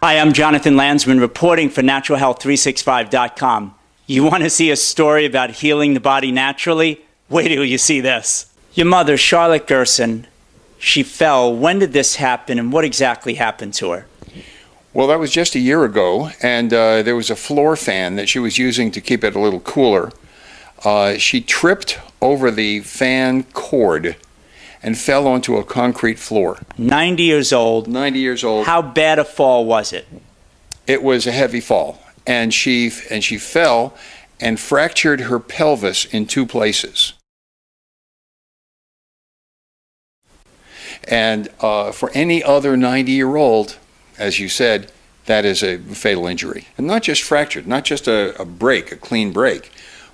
Hi, I'm Jonathan Landsman reporting for naturalhealth365.com. You want to see a story about healing the body naturally? Wait till you see this. Your mother, Charlotte Gerson, she fell. When did this happen and what exactly happened to her? Well, that was just a year ago, and there was a floor fan that she was using to keep it a little cooler. She tripped over the fan cord and fell onto a concrete floor. 90 years old. 90 years old. How bad a fall was it? It was a heavy fall, and she fell and fractured her pelvis in 2 places. And for any other 90-year-old, as you said, that is a fatal injury. And not just fractured, not just a break, a clean break,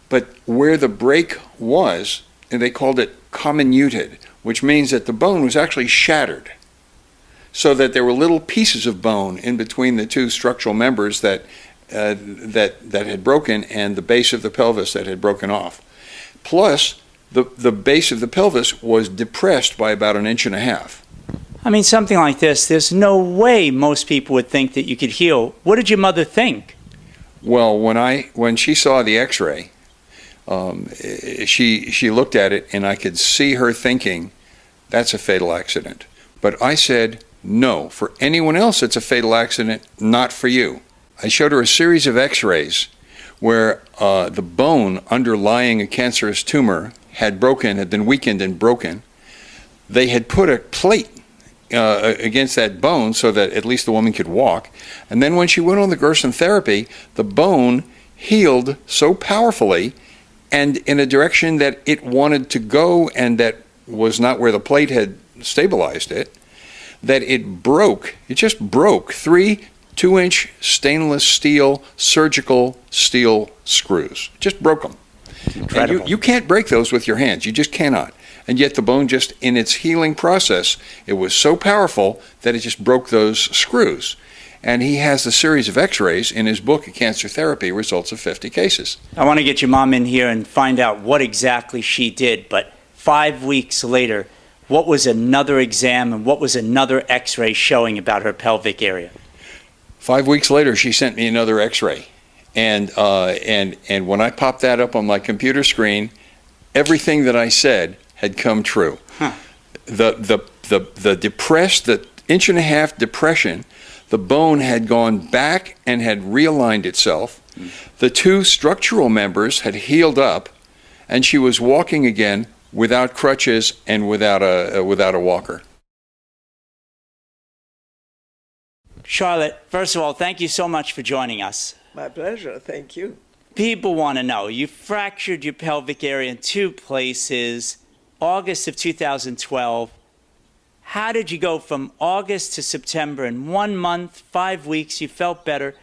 but where the break was, and they called it comminuted, which means that the bone was actually shattered, so that there were little pieces of bone in between the 2 structural members that had broken and the base of the pelvis that had broken off. Plus, the base of the pelvis was depressed by about 1.5 inches. I mean, something like this, there's no way most people would think that you could heal. What did your mother think? Well, when she saw the x-ray, she looked at it and I could see her thinking, that's a fatal accident. But I said, no, for anyone else it's a fatal accident, not for you. I showed her a series of x-rays where the bone underlying a cancerous tumor had been weakened and broken. They had put a plate against that bone so that at least the woman could walk. And then when she went on the Gerson therapy, the bone healed so powerfully and in a direction that it wanted to go and that was not where the plate had stabilized it, that it broke. It just broke 3 2-inch stainless steel surgical steel screws. Just broke them. Incredible. And you can't break those with your hands. You just cannot. And yet the bone just, in its healing process, it was so powerful that it just broke those screws. And he has a series of x-rays in his book, Cancer Therapy, Results of 50 Cases. I want to get your mom in here and find out what exactly she did, but 5 weeks later, what was another exam and what was another x-ray showing about her pelvic area? 5 weeks later, she sent me another x-ray. And when I popped that up on my computer screen, everything that I said had come true. Huh. The depressed, the 1.5 inch depression, the bone had gone back and had realigned itself. The 2 structural members had healed up, and she was walking again without crutches and without a walker. Charlotte, first of all, thank you so much for joining us. My pleasure, thank you. People want to know, you fractured your pelvic area in 2 places, August of 2012. How did you go from August to September in 1 month, 5 weeks, you felt better?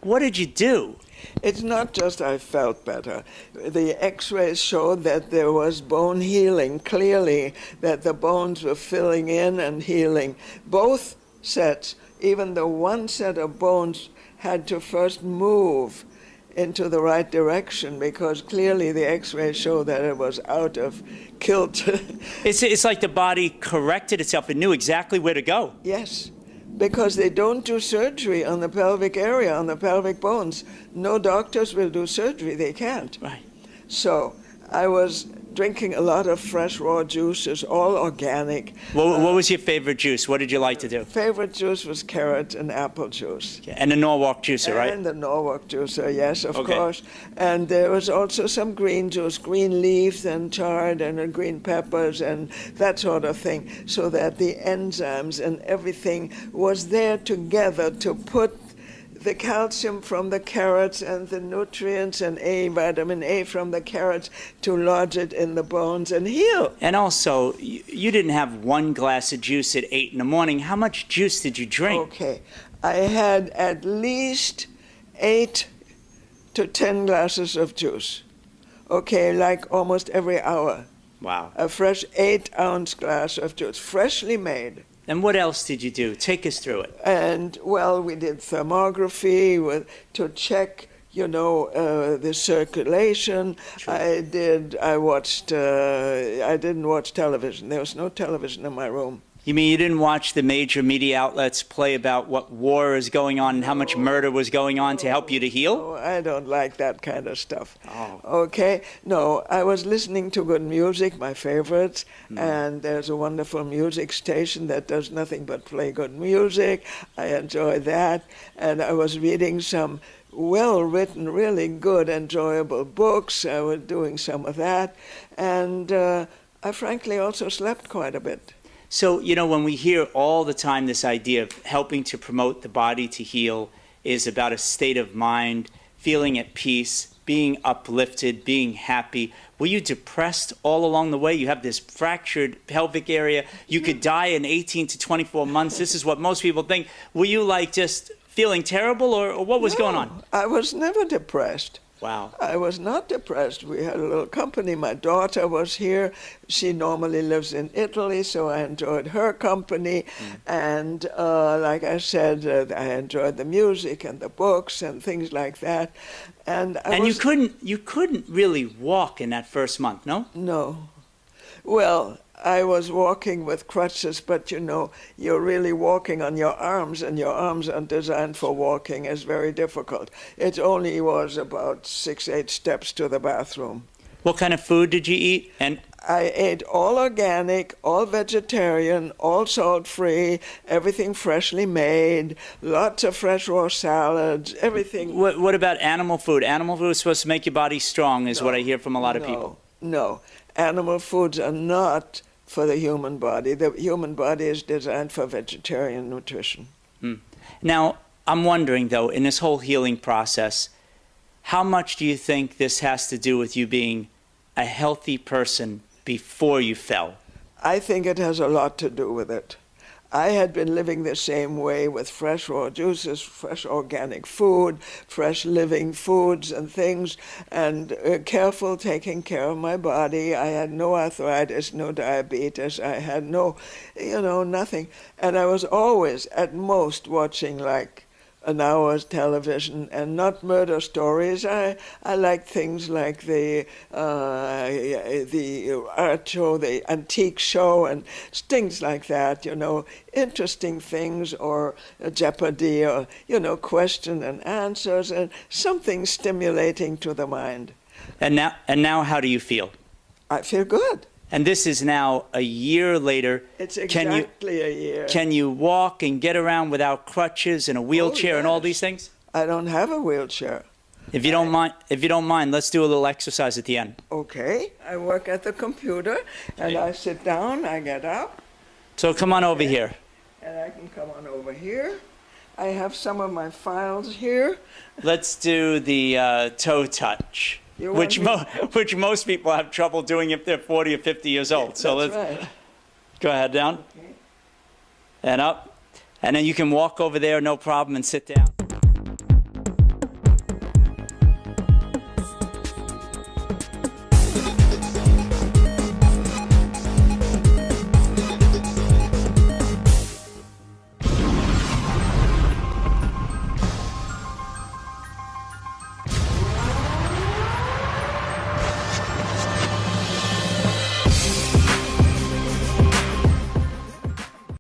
What did you do? It's not just I felt better. The x-rays showed that there was bone healing, clearly, that the bones were filling in and healing. Both sets, even the one set of bones had to first move into the right direction because clearly the x-rays showed that it was out of kilter. It's like the body corrected itself and knew exactly where to go. Yes, because they don't do surgery on the pelvic area, on the pelvic bones. No doctors will do surgery, they can't. Right. So I was drinking a lot of fresh raw juices, all organic. What was your favorite juice? What did you like to do? Favorite juice was carrot and apple juice. And the Norwalk juicer, right? And the Norwalk juicer, yes, of course. And there was also some green juice, green leaves and chard and green peppers and that sort of thing, so that the enzymes and everything was there together to put the calcium from the carrots and the nutrients and vitamin A from the carrots to lodge it in the bones and heal. And also, you didn't have 1 glass of juice at 8 in the morning. How much juice did you drink? Okay, I had at least 8 to 10 glasses of juice. Okay, like almost every hour. Wow. A fresh 8-ounce glass of juice, freshly made. And what else did you do? Take us through it. And, well, we did thermography to check, the circulation. Sure. I didn't watch television. There was no television in my room. You mean you didn't watch the major media outlets play about what war is going on and how much murder was going on to help you to heal? No, I don't like that kind of stuff. Oh. Okay? No, I was listening to good music, my favorites, and there's a wonderful music station that does nothing but play good music. I enjoy that. And I was reading some well-written, really good, enjoyable books. I was doing some of that. And I frankly also slept quite a bit. So, you know, when we hear all the time this idea of helping to promote the body to heal is about a state of mind, feeling at peace, being uplifted, being happy. Were you depressed all along the way? You have this fractured pelvic area. You could die in 18 to 24 months. This is what most people think. Were you like just feeling terrible, or what was going on? I was never depressed. Wow. I was not depressed. We had a little company. My daughter was here. She normally lives in Italy, so I enjoyed her company. And like I said, I enjoyed the music and the books and things like that. And you couldn't really walk in that first month, no? No. Well, I was walking with crutches, but you know, you're really walking on your arms, and your arms aren't designed for walking. It's very difficult. It only was about 6-8 steps to the bathroom. What kind of food did you eat? And I ate all organic, all vegetarian, all salt-free, everything freshly made, lots of fresh raw salads, everything. What about animal food? Animal food is supposed to make your body strong, is what I hear from a lot of people. No, animal foods are not for the human body. The human body is designed for vegetarian nutrition. Now, I'm wondering, though, in this whole healing process, how much do you think this has to do with you being a healthy person before you fell? I think it has a lot to do with it. I had been living the same way with fresh raw juices, fresh organic food, fresh living foods and things, and careful taking care of my body. I had no arthritis, no diabetes. I had no, nothing. And I was always, at most, watching like an hour's television, and not murder stories. I like things like the art show, the antique show, and things like that, interesting things, or Jeopardy, or, question and answers, and something stimulating to the mind. And now how do you feel? I feel good. And this is now a year later. It's exactly a year. Can you walk and get around without crutches and a wheelchair and all these things? I don't have a wheelchair. If you don't mind, let's do a little exercise at the end. Okay. I work at the computer, and I sit down, I get up. So come on over here. And I can come on over here. I have some of my files here. Let's do the toe touch. Which most people have trouble doing if they're 40 or 50 years old. So let's go ahead, down, and up. And then you can walk over there, no problem, and sit down.